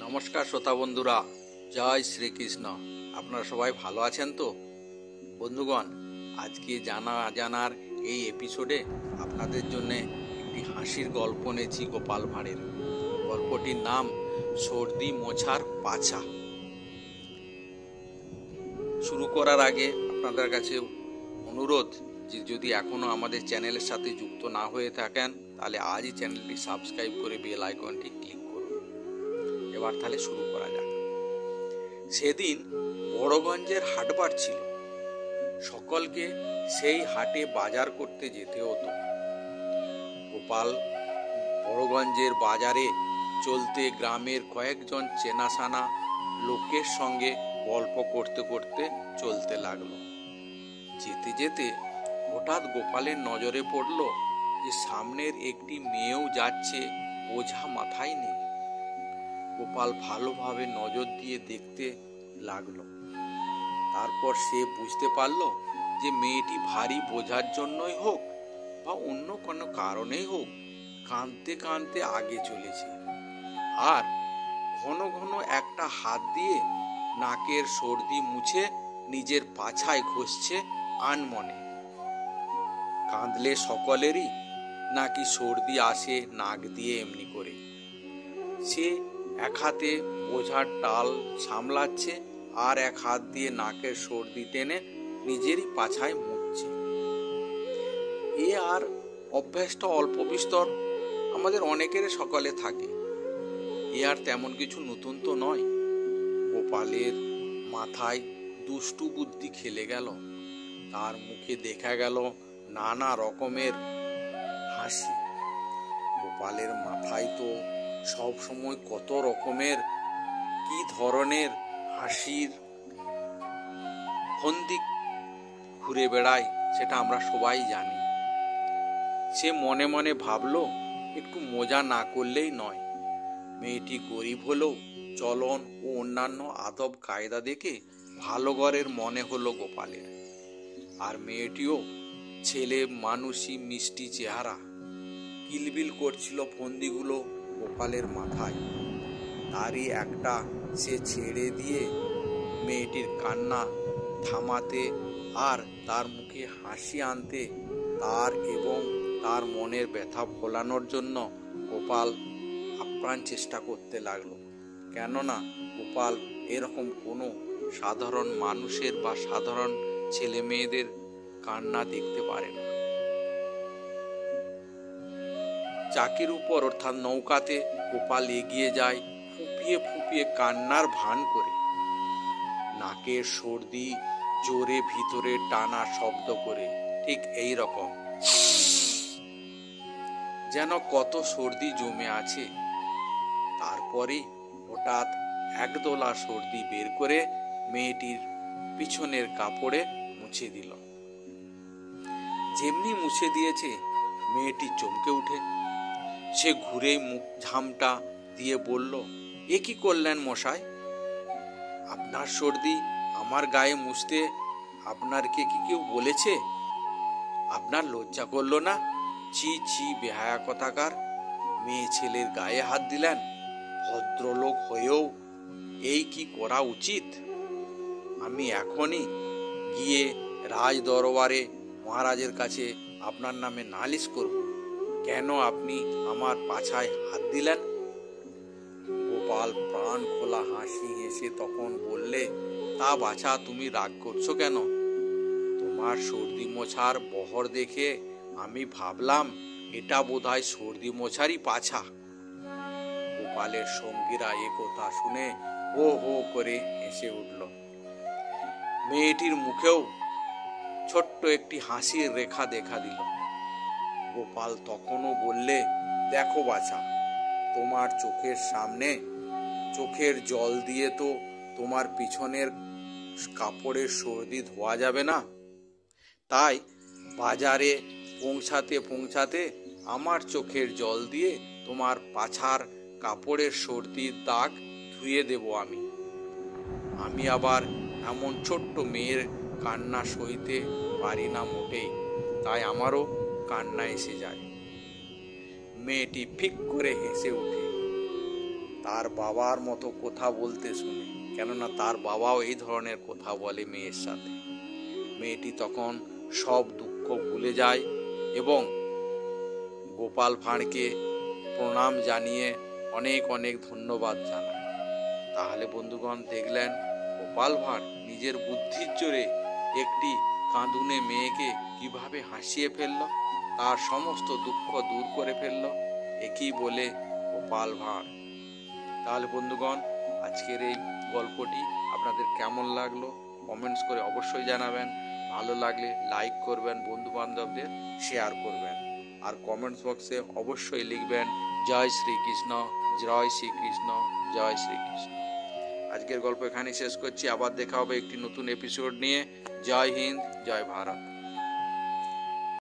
নমস্কার শ্রোতা বন্ধুরা, জয় শ্রীকৃষ্ণ। আপনারা সবাই ভালো আছেন তো? বন্ধুগণ, আজকে জানার এই এপিসোডে আপনাদের জন্য একটি হাসির গল্প নেছি গোপাল ভাঁড়ের। গল্পটির নাম সর্দি মোছার পাছা। শুরু করার আগে আপনাদের কাছে অনুরোধ যে যদি এখনও আমাদের চ্যানেলের সাথে যুক্ত না হয়ে থাকেন তাহলে আজই চ্যানেলটি সাবস্ক্রাইব করে বেল আইকনটি ক্লিক করুন। এবার তাহলে শুরু করা যাক। সেদিন বড়গঞ্জের হাটবার ছিল। সকলকে সেই হাটে বাজার করতে যেতে হতো। গোপাল বড়গঞ্জের বাজারে চলতে গ্রামের কয়েকজন চেনাশানা লোকের সঙ্গে গল্প করতে করতে চলতে লাগলো। যেতে যেতে হঠাৎ গোপালের নজরে পড়ল যে সামনের একটি মেয়েও যাচ্ছে, বোঝা মাথায় নেই। গোপাল ভালোভাবে নজর দিয়ে দেখতে লাগলো। তারপর সে বুঝতে পারল যে মেয়েটি ভারী বোঝার জন্যই হোক বা অন্য কোনো কারণেই হোক কাঁদতে কাঁদতে আগে চলেছে, আর ঘন ঘন একটা হাত দিয়ে নাকের সর্দি মুছে নিজের পাছায় ঘষছে আনমনে। কাঁদলে সকলেরই নাকি সর্দি আসে নাক দিয়ে এমনি করে। সে এক হাতে বোঝার টাল সামলাচ্ছে আর এক হাত দিয়ে নাকের সর্দি টেনে নিজেরই পাছায় মুছছে। এ আর অভ্যাসটা অল্প বিস্তর আমাদের অনেকের সকালে থাকে। এ আর তেমন কিছু নতুন তো নয়। গোপালের মাথায় দুষ্টু বুদ্ধি খেলে গেল। তার মুখে দেখা গেল নানা রকমের হাসি। গোপালের মাথায় তো সব সময় কত রকমের কি ধরনের হাসির ফন্দি ঘুরে বেড়ায় সেটা আমরা সবাই জানি। সে মনে মনে ভাবলো একটু মজা না করলেই নয়। মেয়েটি গরিব হলেও চলন ও অন্যান্য আদব কায়দা দেখে ভালো ঘরের মনে হলো গোপালের। আর মেয়েটিও ছেলে মানুষই, মিষ্টি চেহারা। কিলবিল করছিল ফন্দিগুলো গোপালের মাথায়। তারই একটা সে ছেড়ে দিয়ে মেয়েটির কান্না থামাতে আর তার মুখে হাসি আনতে, তার এবং তার মনের ব্যথা ভোলানোর জন্য গোপাল আপ্রাণ চেষ্টা করতে লাগলো। কেননা গোপাল এরকম কোনো সাধারণ মানুষের বা সাধারণ ছেলে মেয়েদের কান্না দেখতে পারে না। চাকির উপর অর্থাৎ নৌকাতে গোপাল এগিয়ে যায় ফুপিয়ে ফুপিয়ে কান্নার ভান করে। নাকের সর্দি জোরে ভিতরে টানা শব্দ করে, ঠিক এই রকম যেন কত সর্দি জমে আছে। তারপরে হঠাৎ একদোলা সর্দি বের করে মেয়েটির পিছনের কাপড়ে মুছে দিল। যেমনি মুছে দিয়েছে মেয়েটি চমকে উঠে। সে ঘুরে মুখ ঝামটা দিয়ে বলল, এ কি করলেন মশাই? আপনার সর্দি আমার গায়ে মুছতে আপনারকে কি কেউ বলেছে? আপনার লজ্জা করলো না? ছি ছি, বেহায়া কথাকার। মেয়ে ছেলের গায়ে হাত দিলেন। ভদ্রলোক হয়েও এই কি করা উচিত? আমি এখনই গিয়ে রাজ দরবারে মহারাজের কাছে আপনার নামে নালিশ করব। কেন আপনি আমার পাছায় হাত দিলেন? গোপাল প্রাণ খোলা হাসি হেসে তখন বললে, তা বাছা, তুমি রাগ করছো কেন? তোমার সর্দি মোছার বহর দেখে আমি ভাবলাম এটা বোধহয় সর্দি মোছারই পাছা। গোপালের সঙ্গীরা এ কথা শুনে হো হো করে হেসে উঠল। মেয়েটির মুখেও ছোট্ট একটি হাসির রেখা দেখা দিল। গোপাল তখনও বললে, দেখো বাছা, তোমার চোখের সামনে চোখের জল দিয়ে তো তোমার পিছনের কাপড়ের সর্দি ধোয়া যাবে না। তাই বাজারে পৌঁছাতে পৌঁছাতে আমার চোখের জল দিয়ে তোমার পাছার কাপড়ের সর্দির দাগ ধুয়ে দেব আমি আবার এমন ছোট্ট মেয়ের কান্না সইতে পারি না মোটেই, তাই আমারও কান্না এসে যায়। মেয়েটি ফিক করে হেসে উঠে। তার বাবার মতো কথা বলতে শুনে, কেননা তার বাবাও এই ধরনের কথা বলে মেয়ের সাথে। মেয়েটি তখন সব দুঃখ ভুলে যায় এবং গোপাল ভাঁড়কে প্রণাম জানিয়ে অনেক অনেক ধন্যবাদ জানায়। তাহলে বন্ধুগণ, দেখলেন গোপাল ভাঁড় নিজের বুদ্ধির জোরে একটি কাঁদুনে মেয়েকে কিভাবে হাসিয়ে ফেলল, তার সমস্ত দুঃখ দূর করে ফেলল, একই বলে গোপাল ভাঁড়। তাহলে বন্ধুগণ, আজকের এই গল্পটি আপনাদের কেমন লাগলো কমেন্টস করে অবশ্যই জানাবেন। ভালো লাগলে লাইক করবেন, বন্ধু বান্ধবদের শেয়ার করবেন, আর কমেন্টস বক্সে অবশ্যই লিখবেন জয় শ্রীকৃষ্ণ, জয় শ্রীকৃষ্ণ, জয় শ্রীকৃষ্ণ। আজকের গল্প এখানেই শেষ করছি। আবার দেখা হবে একটি নতুন এপিসোড নিয়ে। জয় হিন্দ, জয় ভারত।